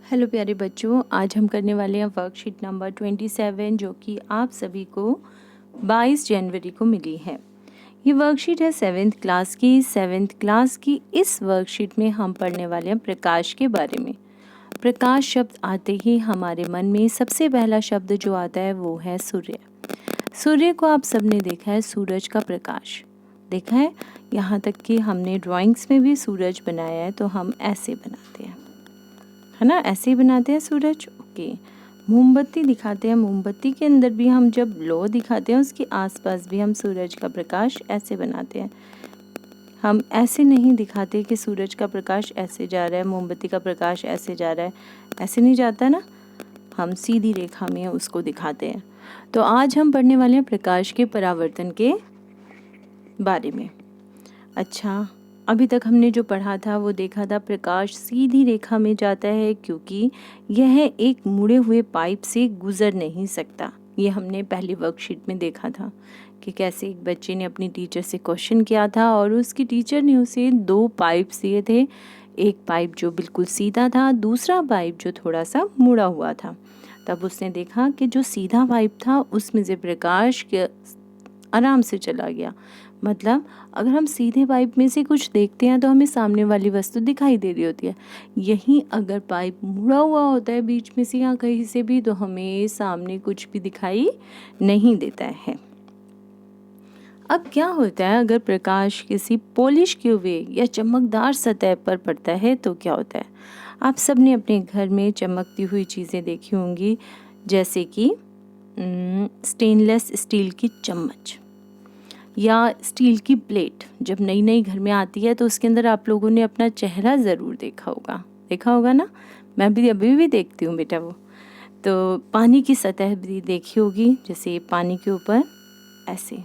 Hello प्यारे बच्चों, आज हम करने वाले हैं वर्कशीट नंबर 27 जो कि आप सभी को 22 जनवरी को मिली है। ये वर्कशीट है 7th क्लास की। 7th क्लास की इस वर्कशीट में हम पढ़ने वाले हैं प्रकाश के बारे में। प्रकाश शब्द आते ही हमारे मन में सबसे पहला शब्द जो आता है वो है सूर्य। सूर्य को आप सबने देखा है, सूरज का प्रकाश देखा है। यहाँ तक कि हमने ड्राइंग्स में भी सूरज बनाया है, तो हम ऐसे बनाते हैं, है ना, ऐसे ही बनाते हैं सूरज। ओके, मोमबत्ती दिखाते हैं, मोमबत्ती के अंदर भी हम जब लो दिखाते हैं उसके आसपास भी हम सूरज का प्रकाश ऐसे बनाते हैं। हम ऐसे नहीं दिखाते कि सूरज का प्रकाश ऐसे जा रहा है, मोमबत्ती का प्रकाश ऐसे जा रहा है, ऐसे नहीं जाता ना, हम सीधी रेखा में उसको दिखाते हैं। तो आज हम पढ़ने वाले हैं प्रकाश के परावर्तन के बारे में। अच्छा, अभी तक हमने जो पढ़ा था वो देखा था प्रकाश सीधी रेखा में जाता है क्योंकि यह एक मुड़े हुए पाइप से गुजर नहीं सकता। ये हमने पहली वर्कशीट में देखा था कि कैसे एक बच्चे ने अपनी टीचर से क्वेश्चन किया था और उसकी टीचर ने उसे 2 पाइप दिए थे। एक पाइप जो बिल्कुल सीधा था, दूसरा पाइप जो थोड़ा सा मुड़ा हुआ था। तब उसने देखा कि जो सीधा पाइप था उसमें से प्रकाश आराम से चला गया। मतलब अगर हम सीधे पाइप में से कुछ देखते हैं तो हमें सामने वाली वस्तु दिखाई दे रही होती है। यहीं अगर पाइप मुड़ा हुआ होता है बीच में से या कहीं से भी, तो हमें सामने कुछ भी दिखाई नहीं देता है। अब क्या होता है, अगर प्रकाश किसी पॉलिश किए हुए या चमकदार सतह पर पड़ता है तो क्या होता है। आप सब ने अपने घर में चमकती हुई चीज़ें देखी होंगी, जैसे कि स्टेनलेस स्टील की चम्मच या स्टील की प्लेट। जब नई नई घर में आती है तो उसके अंदर आप लोगों ने अपना चेहरा ज़रूर देखा होगा ना। मैं भी अभी भी देखती हूँ बेटा वो। तो पानी की सतह भी देखी होगी, जैसे पानी के ऊपर ऐसे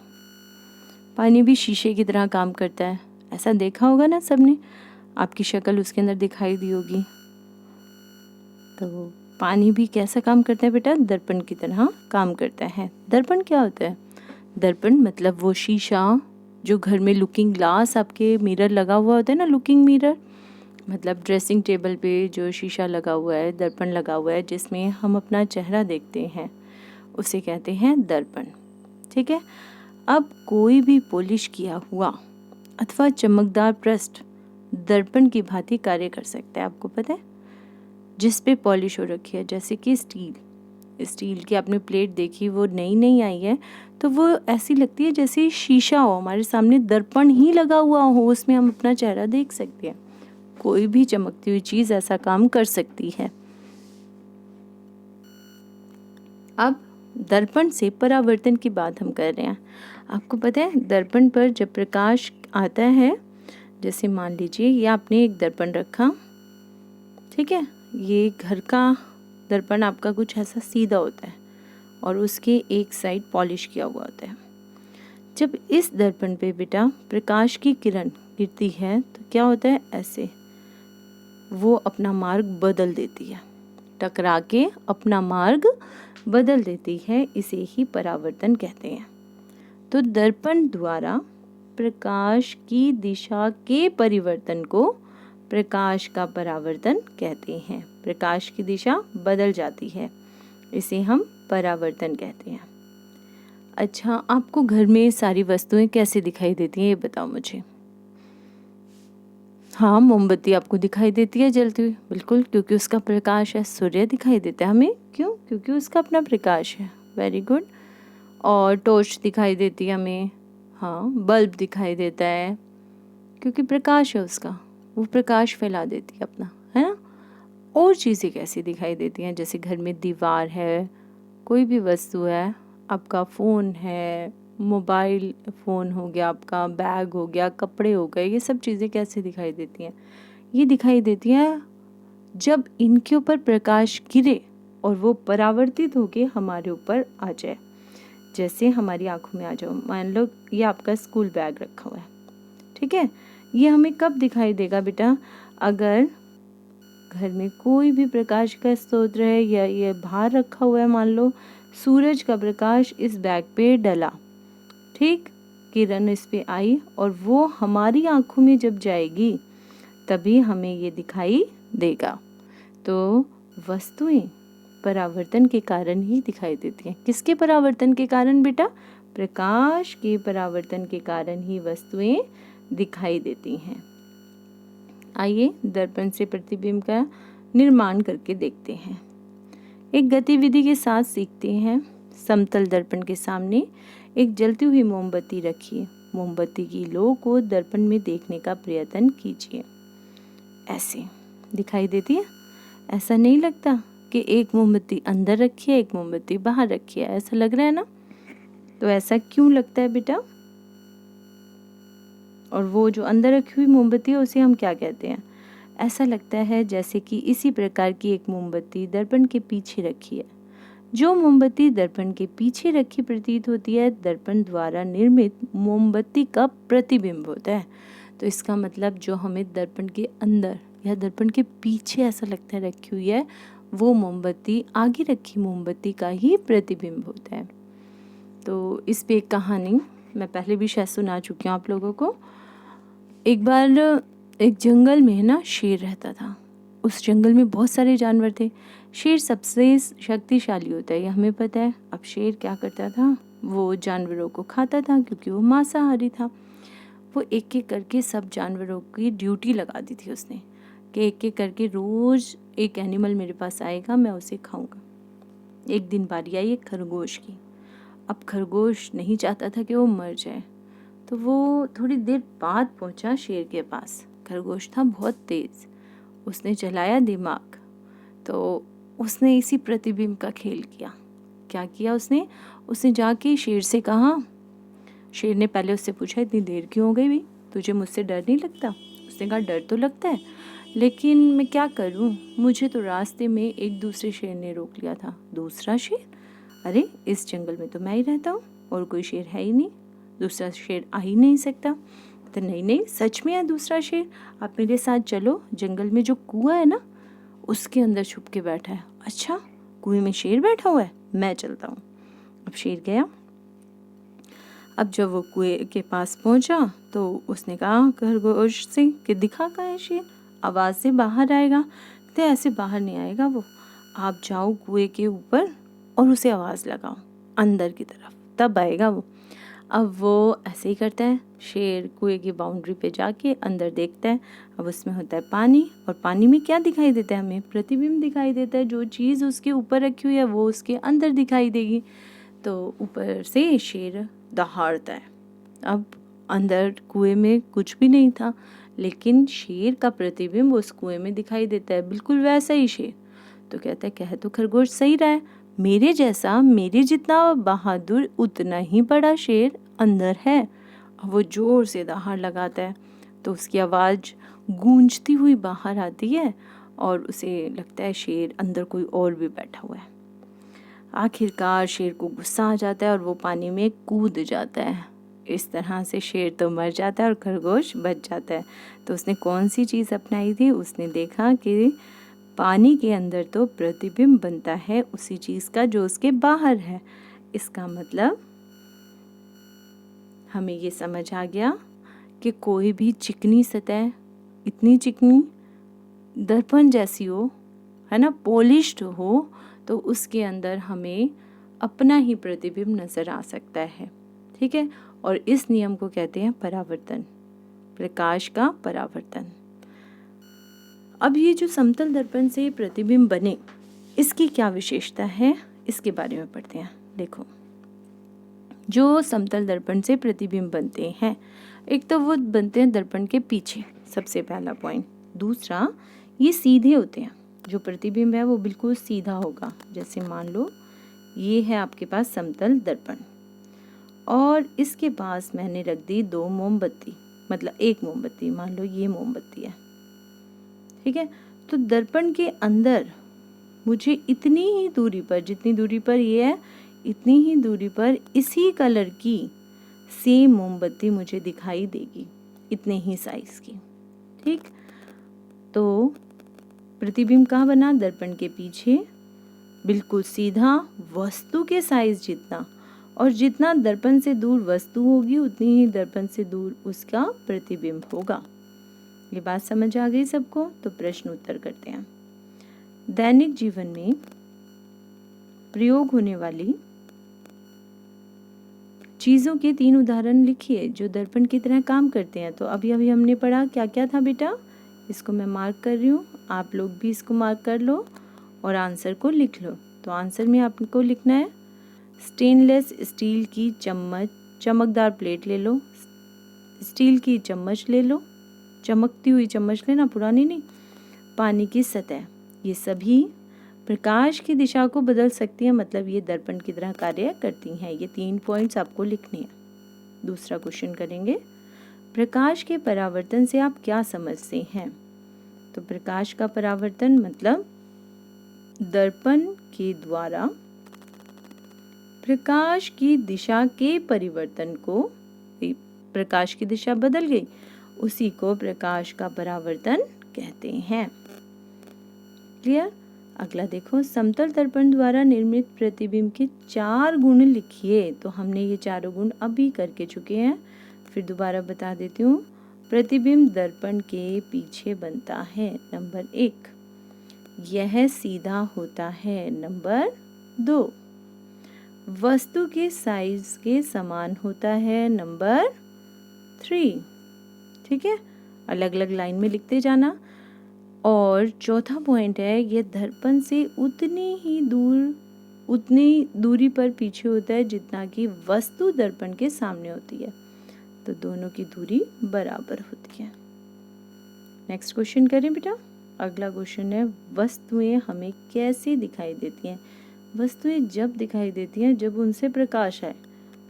पानी भी शीशे की तरह काम करता है, ऐसा देखा होगा ना सबने। आपकी शक्ल उसके अंदर दिखाई दी होगी। तो पानी भी कैसा काम करता है बेटा, दर्पण की तरह काम करता है। दर्पण क्या होता है? दर्पण मतलब वो शीशा जो घर में लुकिंग ग्लास, आपके मिरर लगा हुआ होता है ना, लुकिंग मिरर, मतलब ड्रेसिंग टेबल पे जो शीशा लगा हुआ है, दर्पण लगा हुआ है जिसमें हम अपना चेहरा देखते हैं, उसे कहते हैं दर्पण। ठीक है। अब कोई भी पॉलिश किया हुआ अथवा चमकदार पृष्ठ दर्पण की भांति कार्य कर सकता है। आपको पता है, जिस पे पॉलिश हो रखी है, जैसे कि स्टील की आपने प्लेट देखी, वो नई नई आई है तो वो ऐसी लगती है जैसे शीशा हो, हमारे सामने दर्पण ही लगा हुआ हो, उसमें हम अपना चेहरा देख सकते हैं। कोई भी चमकती हुई चीज़ ऐसा काम कर सकती है। अब दर्पण से परावर्तन की बात हम कर रहे हैं। आपको पता है, दर्पण पर जब प्रकाश आता है, जैसे मान लीजिए ये आपने एक दर्पण रखा, ठीक है, ये घर का दर्पण आपका कुछ ऐसा सीधा होता है और उसके एक साइड पॉलिश किया हुआ होता है। जब इस दर्पण पे बेटा प्रकाश की किरण गिरती है तो क्या होता है, ऐसे वो अपना मार्ग बदल देती है, टकरा के अपना मार्ग बदल देती है। इसे ही परावर्तन कहते हैं। तो दर्पण द्वारा प्रकाश की दिशा के परिवर्तन को प्रकाश का परावर्तन कहते हैं। प्रकाश की दिशा बदल जाती है, इसे हम परावर्तन कहते हैं। अच्छा, आपको घर में सारी वस्तुएं कैसे दिखाई देती हैं ये बताओ मुझे। हाँ, मोमबत्ती आपको दिखाई देती है जलती हुई, बिल्कुल, क्योंकि उसका प्रकाश है। सूर्य दिखाई देता है हमें, क्यों? क्योंकि उसका अपना प्रकाश है। Very good. और टॉर्च दिखाई देती है हमें। हाँ, बल्ब दिखाई देता है क्योंकि प्रकाश है उसका, वो प्रकाश फैला देती है अपना, है ना। और चीज़ें कैसी दिखाई देती हैं, जैसे घर में दीवार है, कोई भी वस्तु है, आपका फ़ोन है, मोबाइल फ़ोन हो गया, आपका बैग हो गया, कपड़े हो गए, ये सब चीज़ें कैसे दिखाई देती हैं? ये दिखाई देती हैं जब इनके ऊपर प्रकाश गिरे और वो परावर्तित होके हमारे ऊपर आ जाए। जैसे हमारी आंखों में आ जाओ, मान लो ये आपका स्कूल बैग रखा हुआ है, ठीक है। ये हमें कब दिखाई देगा बेटा, अगर घर में कोई भी प्रकाश का स्रोत है या ये बाहर रखा हुआ है, मान लो सूरज का प्रकाश इस बैग पे डला, ठीक, किरण इस पे आई और वो हमारी आंखों में जब जाएगी तभी हमें ये दिखाई देगा। तो वस्तुएं परावर्तन के कारण ही दिखाई देती हैं। किसके परावर्तन के कारण बेटा? प्रकाश के परावर्तन के कारण ही वस्तुएं दिखाई देती हैं। आइए दर्पण से प्रतिबिंब का निर्माण करके देखते हैं। एक गतिविधि के साथ सीखते हैं। समतल दर्पण के सामने एक जलती हुई मोमबत्ती रखिए। मोमबत्ती की लौ को दर्पण में देखने का प्रयत्न कीजिए। ऐसे दिखाई देती है? ऐसा नहीं लगता कि एक मोमबत्ती अंदर रखी है, एक मोमबत्ती बाहर रखी है? ऐसा लग रहा है ना? तो ऐसा क्यों लगता है बेटा? और वो जो अंदर रखी हुई मोमबत्ती है उसे हम क्या कहते हैं? ऐसा लगता है जैसे कि इसी प्रकार की एक मोमबत्ती दर्पण के पीछे रखी है। जो मोमबत्ती दर्पण के पीछे रखी प्रतीत होती है, दर्पण द्वारा निर्मित मोमबत्ती का प्रतिबिंब होता है। तो इसका मतलब जो हमें दर्पण के अंदर या दर्पण के पीछे ऐसा लगता है रखी हुई है, वो मोमबत्ती आगे रखी मोमबत्ती का ही प्रतिबिंब होता है। तो इस पे एक कहानी मैं पहले भी शायद सुना चुकी हूँ आप लोगों को। एक बार एक जंगल में ना शेर रहता था। उस जंगल में बहुत सारे जानवर थे। शेर सबसे शक्तिशाली होता है, ये हमें पता है। अब शेर क्या करता था? वो जानवरों को खाता था क्योंकि वो मांसाहारी था। वो एक एक करके सब जानवरों की ड्यूटी लगा दी थी उसने कि एक एक करके रोज एक एनिमल मेरे पास आएगा, मैं उसे खाऊंगा। एक दिन बारी आई एक खरगोश की। अब खरगोश नहीं चाहता था कि वो मर जाए, तो वो थोड़ी देर बाद पहुंचा शेर के पास। खरगोश था बहुत तेज, उसने चलाया दिमाग, तो उसने इसी प्रतिबिंब का खेल किया। क्या किया उसने जाके शेर से कहा। शेर ने पहले उससे पूछा, इतनी देर क्यों हो गई भाई, तुझे मुझसे डर नहीं लगता? उसने कहा, डर तो लगता है, लेकिन मैं क्या करूं, मुझे तो रास्ते में एक दूसरे शेर ने रोक लिया था। दूसरा शेर? अरे इस जंगल में तो मैं ही रहता हूँ और कोई शेर है ही नहीं, दूसरा शेर आ ही नहीं सकता। तो नहीं, सच में है दूसरा शेर, आप मेरे साथ चलो, जंगल में जो कुआं है ना उसके अंदर छुप के बैठा है। अच्छा, कुएं में शेर बैठा हुआ है, मैं चलता हूँ। अब शेर गया। अब जब वो कुएं के पास पहुंचा तो उसने कहा खरगोश से कि दिखा कहाँ है शेर, आवाज़ से बाहर आएगा। तो ऐसे बाहर नहीं आएगा वो, आप जाओ कुएं के ऊपर और उसे आवाज़ लगाओ अंदर की तरफ, तब आएगा वो। अब वो ऐसे ही करता है। शेर कुएं की बाउंड्री पे जाके अंदर देखता है। अब उसमें होता है पानी, और पानी में क्या दिखाई देता है? हमें प्रतिबिंब दिखाई देता है। जो चीज़ उसके ऊपर रखी हुई है वो उसके अंदर दिखाई देगी। तो ऊपर से शेर दहाड़ता है। अब अंदर कुएं में कुछ भी नहीं था, लेकिन शेर का प्रतिबिंब उस कुएं में दिखाई देता है, बिल्कुल वैसा ही शेर। तो कहता है, कह तो खरगोश सही रहा है, मेरे जैसा, मेरे जितना बहादुर, उतना ही बड़ा शेर अंदर है। वो जोर से दहाड़ लगाता है तो उसकी आवाज़ गूंजती हुई बाहर आती है और उसे लगता है शेर अंदर कोई और भी बैठा हुआ है। आखिरकार शेर को गुस्सा आ जाता है और वो पानी में कूद जाता है। इस तरह से शेर तो मर जाता है और खरगोश बच जाता है। तो उसने कौन सी चीज़ अपनाई थी? उसने देखा कि पानी के अंदर तो प्रतिबिंब बनता है उसी चीज़ का जो उसके बाहर है। इसका मतलब हमें ये समझ आ गया कि कोई भी चिकनी सतह, इतनी चिकनी दर्पण जैसी हो, है ना, पॉलिश्ड हो, तो उसके अंदर हमें अपना ही प्रतिबिंब नज़र आ सकता है। ठीक है, और इस नियम को कहते हैं परावर्तन, प्रकाश का परावर्तन। अब ये जो समतल दर्पण से प्रतिबिंब बने, इसकी क्या विशेषता है, इसके बारे में पढ़ते हैं। देखो, जो समतल दर्पण से प्रतिबिंब बनते हैं, एक तो वो बनते हैं दर्पण के पीछे, सबसे पहला पॉइंट। दूसरा, ये सीधे होते हैं। जो प्रतिबिंब है वो बिल्कुल सीधा होगा। जैसे मान लो ये है आपके पास समतल दर्पण और इसके पास मैंने रख दी दो मोमबत्ती, मतलब एक मोमबत्ती, मान लो ये मोमबत्ती है। ठीक है, तो दर्पण के अंदर मुझे इतनी ही दूरी पर, जितनी दूरी पर ये है, इतनी ही दूरी पर इसी कलर की सेम मोमबत्ती मुझे दिखाई देगी, इतने ही साइज की। ठीक, तो प्रतिबिंब कहाँ बना? दर्पण के पीछे, बिल्कुल सीधा, वस्तु के साइज जितना, और जितना दर्पण से दूर वस्तु होगी उतनी ही दर्पण से दूर उसका प्रतिबिंब होगा। ये बात समझ आ गई सबको? तो प्रश्न उत्तर करते हैं। दैनिक जीवन में प्रयोग होने वाली चीज़ों के 3 उदाहरण लिखिए जो दर्पण की तरह काम करते हैं। तो अभी अभी हमने पढ़ा क्या क्या था बेटा, इसको मैं मार्क कर रही हूँ, आप लोग भी इसको मार्क कर लो और आंसर को लिख लो। तो आंसर में आपको लिखना है स्टेनलेस स्टील की चम्मच, चमकदार प्लेट ले लो, स्टील की चम्मच ले लो, चमकती हुई चम्मच लेना, पुरानी नहीं, पानी की सतह, ये सभी प्रकाश की दिशा को बदल सकती हैं, मतलब ये दर्पण की तरह कार्य करती हैं। ये 3 पॉइंट्स आपको लिखने हैं। दूसरा क्वेश्चन करेंगे, प्रकाश के परावर्तन से आप क्या समझते हैं? तो प्रकाश का परावर्तन मतलब दर्पण के द्वारा प्रकाश की दिशा के परिवर्तन को, प्रकाश की दिशा बदल गई, उसी को प्रकाश का परावर्तन कहते हैं। क्लियर? अगला देखो, समतल दर्पण द्वारा निर्मित प्रतिबिंब के 4 गुण लिखिए। तो हमने ये चारों गुण अभी करके चुके हैं, फिर दोबारा बता देती हूँ। प्रतिबिंब दर्पण के पीछे बनता है, नंबर 1, यह सीधा होता है, नंबर 2, वस्तु के साइज के समान होता है, नंबर 3। ठीक है, अलग अलग लाइन में लिखते जाना। और चौथा पॉइंट है, यह दर्पण से उतनी दूरी पर पीछे होता है जितना कि वस्तु दर्पण के सामने होती है। तो दोनों की दूरी बराबर होती है। नेक्स्ट क्वेश्चन करें बेटा। अगला क्वेश्चन है, वस्तुएं हमें कैसे दिखाई देती हैं? वस्तुएं जब दिखाई देती हैं जब उनसे प्रकाश आए,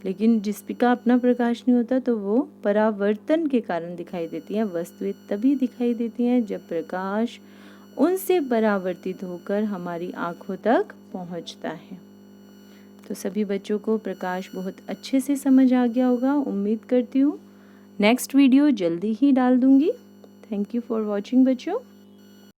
लेकिन जिसका अपना प्रकाश नहीं होता तो वो परावर्तन के कारण दिखाई देती हैं। वस्तुएं तभी दिखाई देती हैं जब प्रकाश उनसे परावर्तित होकर हमारी आंखों तक पहुंचता है। तो सभी बच्चों को प्रकाश बहुत अच्छे से समझ आ गया होगा, उम्मीद करती हूँ। नेक्स्ट वीडियो जल्दी ही डाल दूंगी। थैंक यू फॉर वॉचिंग बच्चों।